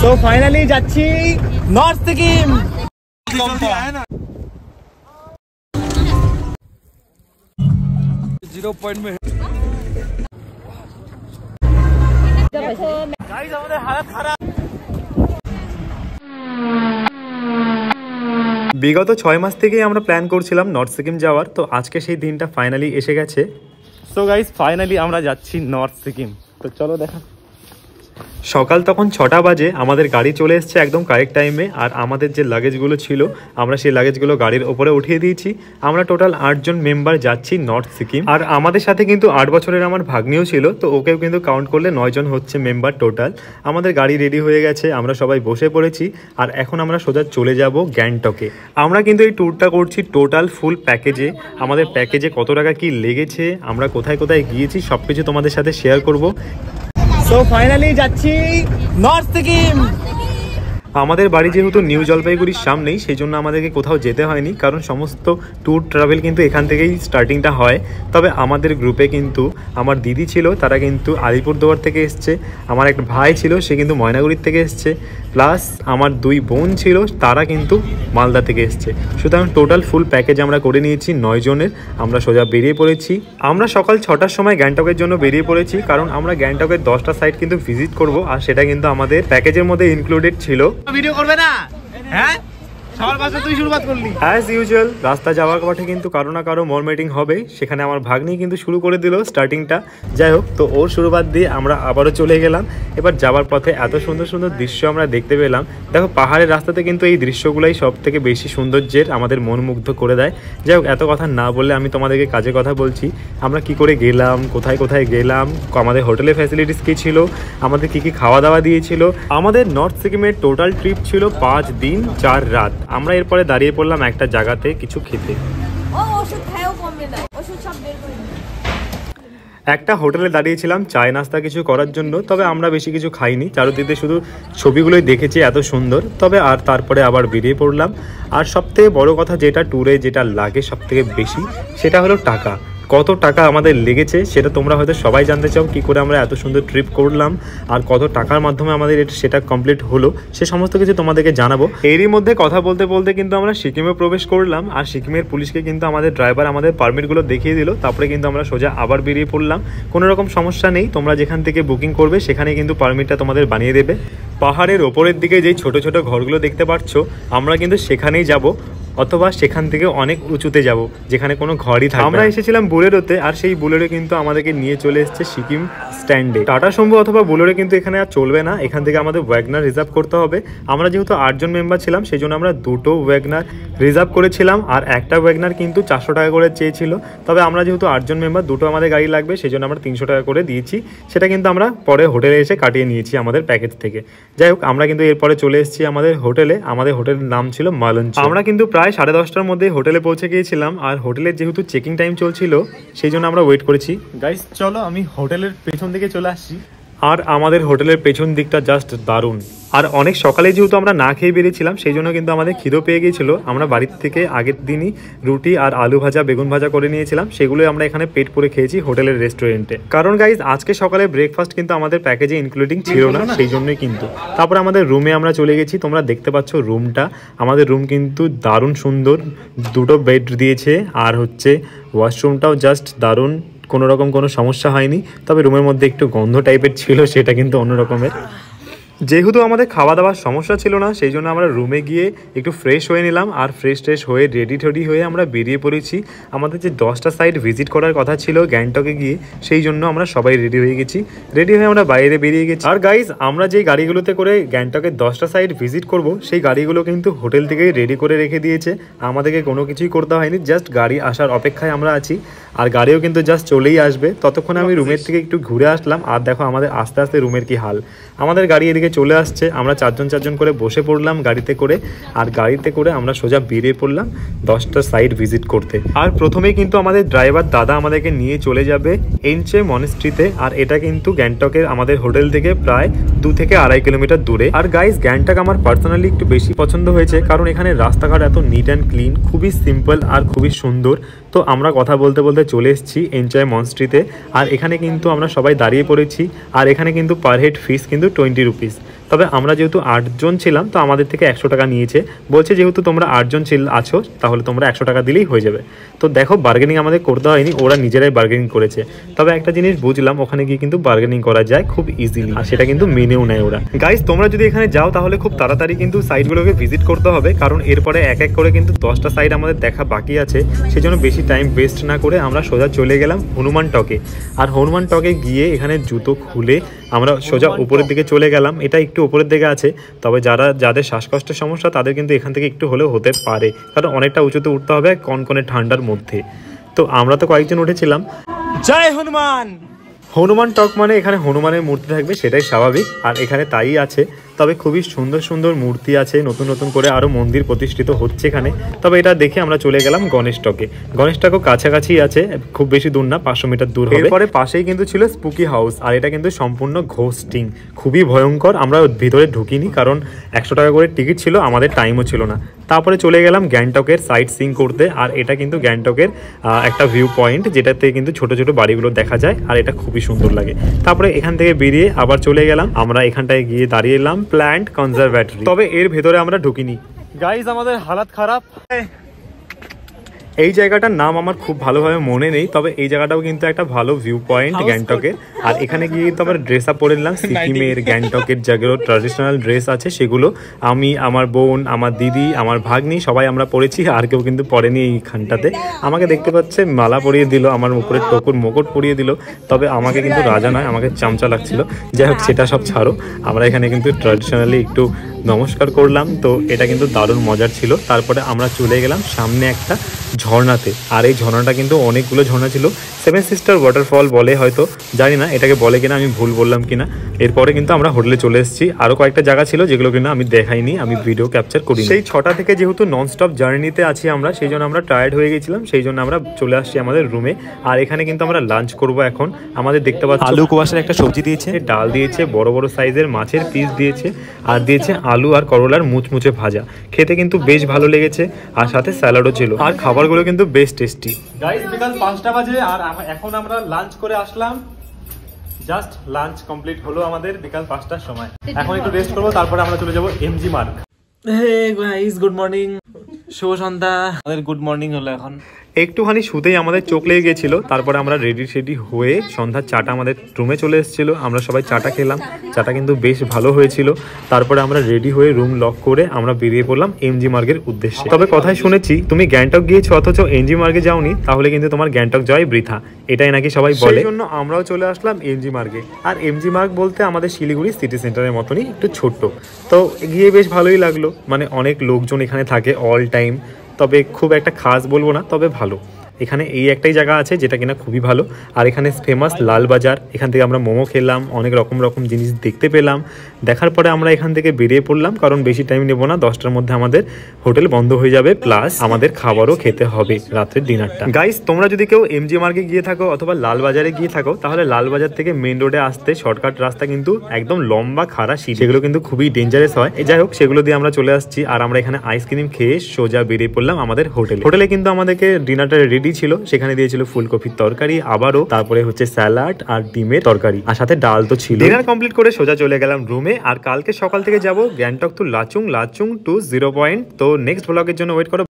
তো ফাইনালি যাচ্ছি north Sikkim. Zero point में गाइस আমাদের হালত খারাপ। বিগত 6 মাস থেকেই আমরা প্ল্যান করছিলাম নর্থ সিকিম যাওয়ার, তো আজকে সেই দিনটা ফাইনালি এসে গেছে। সো গাইস ফাইনালি আমরা যাচ্ছি নর্থ সিকিম। তো চলো দেখা। সকাল তখন 6টা বাজে, আমাদের গাড়ি চলে এসছে একদম কারেক্ট টাইমে। আর আমাদের যে লাগেজগুলো ছিল আমরা সেই লাগেজগুলো গাড়ির ওপরে উঠিয়ে দিয়েছি। আমরা টোটাল 8 জন মেম্বার যাচ্ছি নর্থ সিকিম। আর আমাদের সাথে কিন্তু 8 বছরের আমার ভাগ্নিও ছিল, তো ওকেও কিন্তু কাউন্ট করলে 9 জন হচ্ছে মেম্বার টোটাল। আমাদের গাড়ি রেডি হয়ে গেছে, আমরা সবাই বসে পড়েছি। আর এখন আমরা সোজা চলে যাব গ্যাংটকে। আমরা কিন্তু এই ট্যুরটা করছি টোটাল ফুল প্যাকেজে। আমাদের প্যাকেজে কত টাকা কি লেগেছে, আমরা কোথায় কোথায় গিয়েছি সব কিছু তোমাদের সাথে শেয়ার করব। সো ফাইনালি যাচ্ছি নর্থ সিকিম। আমাদের বাড়ি যেহেতু নিউ জলপাইগুড়ির সামনেই, সেই জন্য আমাদেরকে কোথাও যেতে হয়নি, কারণ সমস্ত ট্যুর ট্রাভেল কিন্তু এখান থেকেই স্টার্টিংটা হয়। তবে আমাদের গ্রুপে কিন্তু আমার দিদি ছিল, তারা কিন্তু আলিপুরদুয়ার থেকে এসছে। আমার এক ভাই ছিল, সে কিন্তু ময়নাগুড়ির থেকে এসছে। প্লাস আমার 2 বোন ছিল, তারা কিন্তু মালদা থেকে এসছে। সুতরাং টোটাল ফুল প্যাকেজ আমরা করে নিয়েছি 9 জনের। আমরা সোজা বেরিয়ে পড়েছি। আমরা সকাল 6টার সময় গ্যাংটকের জন্য বেরিয়ে পড়েছি, কারণ আমরা গ্যাংটকের 10টা সাইট কিন্তু ভিজিট করব। আর সেটা কিন্তু আমাদের প্যাকেজের মধ্যে ইনক্লুডেড ছিল। ভিডিও করবে না? হ্যাঁ, সবার পাশে তুই শুরুবাত করলি অ্যাজ ইউজুয়াল। রাস্তা যাওয়ার পথে কিন্তু কারো না কারো মোর মিটিং হবে, সেখানে আমার ভাগ্নি কিন্তু শুরু করে দিল স্টার্টিংটা। যাই হোক, তো ওর শুরুবাত দিয়ে আমরা আবারও চলে গেলাম। এবার যাওয়ার পথে এত সুন্দর সুন্দর দৃশ্য আমরা দেখতে পেলাম। দেখো, পাহাড়ের রাস্তাতে কিন্তু এই দৃশ্যগুলোই সব থেকে বেশি সৌন্দর্যের, আমাদের মন মুগ্ধ করে দেয়। যাই হোক, এত কথা না বললে আমি তোমাদেরকে কাজে কথা বলছি। আমরা কি করে গেলাম, কোথায় কোথায় গেলাম, আমাদের হোটেলের ফ্যাসিলিটিস কী ছিল, আমাদের কি কি খাওয়া দাওয়া দিয়েছিল। আমাদের নর্থ সিকিমের টোটাল ট্রিপ ছিল 5 দিন 4 রাত। আমরা এরপরে দাঁড়িয়ে পড়লাম একটা জায়গাতে কিছু খেতে। একটা হোটেলে দাঁড়িয়েছিলাম চায় নাস্তা কিছু করার জন্য। তবে আমরা বেশি কিছু খাইনি, চারদিকে শুধু ছবিগুলোই দেখেছি এত সুন্দর। তবে আর তারপরে আবার বেরিয়ে পড়লাম। আর সবথেকে বড় কথা, যেটা ট্যুরে যেটা লাগে সবথেকে বেশি, সেটা হলো টাকা। কত টাকা আমাদের লেগেছে সেটা তোমরা হয়তো সবাই জানতে চাও, কী করে আমরা এত সুন্দর ট্রিপ করলাম আর কত টাকার মাধ্যমে আমাদের সেটা কমপ্লিট হলো, সে সমস্ত কিছু তোমাদেরকে জানাবো। এরই মধ্যে কথা বলতে বলতে কিন্তু আমরা সিকিমে প্রবেশ করলাম। আর সিকিমের পুলিশকে কিন্তু আমাদের ড্রাইভার আমাদের পারমিটগুলো দেখিয়ে দিল। তারপরে কিন্তু আমরা সোজা আবার বেরিয়ে পড়লাম। কোনো রকম সমস্যা নেই, তোমরা যেখান থেকে বুকিং করবে সেখানে কিন্তু পারমিটটা তোমাদের বানিয়ে দেবে। পাহাড়ের ওপরের দিকে যেই ছোট ছোট ঘরগুলো দেখতে পাচ্ছ, আমরা কিন্তু সেখানেই যাব, অথবা সেখান থেকে অনেক উঁচুতে যাব যেখানে কোনো ঘরই থাকবে। আমরা এসেছিলাম বুলেরোতে, আর সেই বুলেরো কিন্তু আমাদেরকে নিয়ে চলে এসেছে সিকিম স্ট্যান্ডে। টাটা শম্ভু অথবা বুলেরো কিন্তু এখানে আর চলবে না, এখান থেকে আমাদের ওয়াগনার রিজার্ভ করতে হবে। আমরা যেহেতু 8 জন মেম্বার ছিলাম, সেই জন্য আমরা 2টো ওয়াগনার রিজার্ভ করেছিলাম। আর একটা ওয়াগনার কিন্তু 400 টাকা করে চেয়েছিল। তবে আমরা যেহেতু 8 জন মেম্বার, 2টো আমাদের গাড়ি লাগবে, সেই জন্য আমরা 300 টাকা করে দিয়েছি। সেটা কিন্তু আমরা পরে হোটেলে এসে কাটিয়ে নিয়েছি আমাদের প্যাকেজ থেকে। যাই হোক, আমরা কিন্তু এরপরে চলে এসেছি আমাদের হোটেলে। আমাদের হোটেলের নাম ছিল মালঞ্চ। আমরা কিন্তু প্রায় 10:30টার মধ্যে হোটেলে পৌঁছে গিয়েছিলাম। আর হোটেলের যেহেতু চেকিং টাইম চলছিল, সেই জন্য আমরা ওয়েট করেছি। গাইস চলো আমি হোটেলের পেছন দিকে চলে আসছি। আর আমাদের হোটেলের পেছন দিকটা জাস্ট দারুণ। আর অনেক সকালে যেহেতু আমরা না খেয়ে বেরিয়েছিলাম, সেই জন্য কিন্তু আমাদের খিদে পেয়ে গিয়েছিল। আমরা বাড়ির থেকে আগের দিনই রুটি আর আলু ভাজা বেগুন ভাজা করে নিয়েছিলাম, সেগুলোই আমরা এখানে পেট পুরে খেয়েছি হোটেলের রেস্টুরেন্টে। কারণ গাইজ আজকে সকালে ব্রেকফাস্ট কিন্তু আমাদের প্যাকেজে ইনক্লুডিং ছিল না, সেই জন্যই কিন্তু। তারপরে আমাদের রুমে আমরা চলে গেছি। তোমরা দেখতে পাচ্ছ রুমটা, আমাদের রুম কিন্তু দারুণ সুন্দর। 2টো বেড দিয়েছে, আর হচ্ছে ওয়াশরুমটাও জাস্ট দারুণ, কোনো রকম কোনো সমস্যা হয়নি। তবে রুমের মধ্যে একটু গন্ধ টাইপের ছিল, সেটা কিন্তু অন্য রকমের। যেহেতু আমাদের খাওয়া দাওয়ার সমস্যা ছিল না, সেই জন্য আমরা রুমে গিয়ে একটু ফ্রেশ হয়ে নিলাম। আর ফ্রেশ হয়ে রেডি হয়ে আমরা বেরিয়ে পড়েছি। আমাদের যে 10টা সাইট ভিজিট করার কথা ছিল গ্যাংটকে গিয়ে, সেই জন্য আমরা সবাই রেডি হয়ে গেছি। রেডি হয়ে আমরা বাইরে বেরিয়ে গেছি। আর গাইজ, আমরা যে গাড়িগুলোতে করে গ্যাংটকের 10টা সাইট ভিজিট করব, সেই গাড়িগুলো কিন্তু হোটেল থেকেই রেডি করে রেখে দিয়েছে। আমাদেরকে কোনো কিছুই করতে হয়নি, জাস্ট গাড়ি আসার অপেক্ষায় আমরা আছি। আর গাড়িও কিন্তু জাস্ট চলেই আসবে। ততক্ষণে আমি রুমের থেকে একটু ঘুরে আসলাম। আর দেখো আমাদের আস্তে আস্তে রুমের কি হাল। আমাদের গাড়ি এদিকে চলে আসছে, আমরা 4 জন করে বসে পড়লাম গাড়িতে করে। আর গাড়িতে করে আমরা সোজা বেরিয়ে পড়লাম 10টা সাইট ভিজিট করতে। আর প্রথমেই কিন্তু আমাদের ড্রাইভার দাদা আমাদেরকে নিয়ে চলে যাবে এনচে মনেস্ট্রিতে। আর এটা কিন্তু গ্যাংটকের আমাদের হোটেল থেকে প্রায় 2 থেকে 2.5 কিলোমিটার দূরে। আর গাইজ, গ্যাংটক আমার পার্সোনালি একটু বেশি পছন্দ হয়েছে, কারণ এখানে রাস্তাঘাট এত নিট অ্যান্ড ক্লিন, খুবই সিম্পল আর খুবই সুন্দর। তো আমরা কথা বলতে বলতে চলে এসেছি এনজয় মনস্ট্রিতে। আর এখানে কিন্তু আমরা সবাই দাঁড়িয়ে পড়েছি। আর এখানে কিন্তু পার হেড ফিস কিন্তু 20 রুপিস। তবে আমরা যেহেতু 8 জন ছিলাম তো আমাদের থেকে 100 টাকা নিয়েছে, বলছে যেহেতু তোমরা 8 জন আছো তাহলে তোমরা 100 টাকা দিলেই হয়ে যাবে। তো দেখো বার্গেনিং আমাদের করতে হয়নি, ওরা নিজেরাই বার্গেনিং করেছে। তবে একটা জিনিস বুঝলাম, ওখানে গিয়ে কিন্তু বার্গেনিং করা যায় খুব ইজিলি, আর সেটা কিন্তু মেনেও নেয় ওরা। গাইস তোমরা যদি এখানে যাও তাহলে খুব তাড়াতাড়ি কিন্তু সাইটগুলোকে ভিজিট করতে হবে, কারণ এরপরে এক এক করে কিন্তু 10টা সাইট আমাদের দেখা বাকি আছে। সেজন্য বেশি টাইম ওয়েস্ট না করে আমরা সোজা চলে গেলাম হনুমান টকে। আর হনুমান টকে গিয়ে এখানে জুতো খুলে আমরা সোজা উপরের দিকে চলে গেলাম। এটা একটু উপরের দিকে আছে, তবে যাদের শ্বাসকষ্টের সমস্যা তাদের কিন্তু এখান থেকে একটু হলেও হতে পারে, কারণ অনেকটা উঁচুতে উঠতে হবে কনকনে ঠান্ডার মধ্যে। তো আমরা তো কয়েকজন উঠেছিলাম। জয় হনুমান। হনুমান টক মানে এখানে হনুমানের মূর্তি থাকবে, সেটাই স্বাভাবিক, আর এখানে তাই আছে। তবে খুবই সুন্দর সুন্দর মূর্তি আছে, নতুন নতুন করে আরও মন্দির প্রতিষ্ঠিত হচ্ছে এখানে। তবে এটা দেখে আমরা চলে গেলাম গণেশ টকে। গণেশ টকও কাছাকাছি আছে, খুব বেশি দূর না, 500 মিটার দূর হবে। এরপরে পাশেই কিন্তু ছিল স্পুকি হাউস, আর এটা কিন্তু সম্পূর্ণ ঘোস্টিং, খুবই ভয়ঙ্কর। আমরা ভিতরে ঢুকিনি কারণ 100 টাকা করে টিকিট ছিল, আমাদের টাইমও ছিল না। তারপরে চলে গেলাম গ্যাংটকের সাইট সিইং করতে। আর এটা কিন্তু গ্যাংটকের একটা ভিউ পয়েন্ট, যেটাতে কিন্তু ছোট ছোট বাড়িগুলো দেখা যায়, আর এটা খুবই সুন্দর লাগে। তারপরে এখান থেকে বেরিয়ে আবার চলে গেলাম, আমরা এখানটায় গিয়ে দাঁড়িয়ে এলাম প্ল্যান্ট কনজারভেটরি। তবে এর ভেতরে আমরা ঢুকিনি। গাইজ আমাদের হালাত খারাপ। এই জায়গাটার নাম আমার খুব ভালোভাবে মনে নেই, তবে এই জায়গাটাও কিন্তু একটা ভালো ভিউ পয়েন্ট গ্যাংটকের। আর এখানে গিয়ে তো আমরা ড্রেস আপ পরে নিলাম সিকিমের, গ্যাংটকের যেগুলো ট্র্যাডিশনাল ড্রেস আছে সেগুলো। আমি, আমার বোন, আমার দিদি, আমার ভাগ্নি সবাই আমরা পরেছি, আর কেউ কিন্তু পরেনি এইখানটাতে। আমাকে দেখতে পাচ্ছে মালা পরিয়ে দিল, আমার উপরে টকুর মুকুট পরিয়ে দিল, তবে আমাকে কিন্তু রাজা নয়, আমাকে চামচা লাগছিল। যাই হোক সেটা সব ছাড়ো, আমরা এখানে কিন্তু ট্র্যাডিশনালি একটু নমস্কার করলাম। তো এটা কিন্তু দারুণ মজার ছিল। তারপরে আমরা চলে গেলাম সামনে একটা ঝর্ণাতে, আর এই ঝর্ণাটা কিন্তু অনেকগুলো ঝর্ণা ছিল। 7 সিস্টার ওয়াটারফল বলে, হয়তো জানি না এটাকে বলে কিনা, আমি ভুল বললাম কিনা। এরপরে কিন্তু আমরা হোটেলে চলে এসেছি। আরও কয়েকটা জায়গা ছিল যেগুলো কিনা আমি দেখাইনি, আমি ভিডিও ক্যাপচার করি। সেই 6টা থেকে যেহেতু ননস্টপ জার্নিতে আছি আমরা, সেই জন্য আমরা টায়ার্ড হয়ে গেছিলাম, সেই জন্য আমরা চলে আসছি আমাদের রুমে। আর এখানে কিন্তু আমরা লাঞ্চ করব এখন। আমাদের দেখতে পাচ্ছি আলু কোয়াশের একটা সবজি দিয়েছে, ডাল দিয়েছে, বড় বড় সাইজের মাছের পিস দিয়েছে, আর দিয়েছে আলু আর করলার মুচমুচে ভাজা। খেতে কিন্তু বেশ ভালো লেগেছে, আর সাথে স্যালাডও ছিল, আর খাবারগুলো কিন্তু বেশ টেস্টি। গাইস বিকাল 5টা বাজে, আর এখন আমরা লাঞ্চ করে আসলাম। জাস্ট লাঞ্চ কমপ্লিট হলো আমাদের বিকাল 5টার সময়। এখন একটু রেস্ট করবো, তারপরে আমরা চলে যাবো MG Marg. Hey guys, good morning, শুভ সন্ধ্যা। আমাদের গুড মর্নিং হলো এখন। একটুখানি শুতেই আমাদের চোখ লেগে গেছিল। তারপরে আমরা রেডি হয়ে সন্ধ্যার চাটা আমাদের রুমে চলে এসেছিলো, আমরা সবাই চাটা খেলাম। চাটা কিন্তু বেশ ভালো হয়েছিল। তারপরে আমরা রেডি হয়ে রুম লক করে আমরা বেরিয়ে পড়লাম এমজি মার্গের উদ্দেশ্যে। তবে কথাই শুনেছি তুমি গ্যাংটক গিয়েছো অথচ এমজি মার্গে যাওনি, তাহলে কিন্তু তোমার গ্যাংটক যাওয়াই বৃথা, এটাই নাকি সবাই বলে। সেই জন্য আমরাও চলে আসলাম এমজি মার্গে। আর এমজি মার্গ বলতে আমাদের শিলিগুড়ি সিটি সেন্টারের মতনই, একটু ছোট্ট। তো গিয়ে বেশ ভালোই লাগলো, মানে অনেক লোকজন এখানে থাকে অল টাইম। তবে খুব একটা খাস বলবো না, তবে ভালো। এখানে এই একটাই জায়গা আছে যেটা কিনা খুবই ভালো। আর এখানে ফেমাস লাল বাজার, এখান থেকে আমরা মোমো খেলাম, অনেক রকম জিনিস দেখতে পেলাম। দেখার পরে আমরা এখান থেকে বেরিয়ে পড়লাম, কারণ বেশি টাইম নেব না, 10টার মধ্যে আমাদের হোটেল বন্ধ হয়ে যাবে, প্লাস আমাদের খাবারও খেতে হবে রাতের ডিনারটা। গাইস তোমরা যদি কেউ এমজি মার্গে গিয়ে থাকো অথবা লাল বাজারে গিয়ে থাকো, তাহলে লাল বাজার থেকে মেন রোডে আসতে শর্টকাট রাস্তা কিন্তু একদম লম্বা খাড়া সিঁড়ি, সেগুলো কিন্তু খুবই ডেঞ্জারাস হয়। যাই হোক সেগুলো দিয়ে আমরা চলে আসছি। আর আমরা এখানে আইসক্রিম খেয়ে সোজা বেরিয়ে পড়লাম আমাদের হোটেলে কিন্তু আমাদেরকে ডিনারটা রেডি ছিল। সেখানে দিয়েছিল ফুলকপির তরকারি, আবারও তারপরে হচ্ছে স্যালাড আর ডিমের তরকারি, আর সাথে ডাল তো ছিল। ডিনার কমপ্লিট করে সোজা চলে গেলাম রুমে। আর কালকে সকাল থেকে যাব Gangtok to Lachung to 0 point. তো নেক্সট ব্লগের জন্য ওয়েট করো।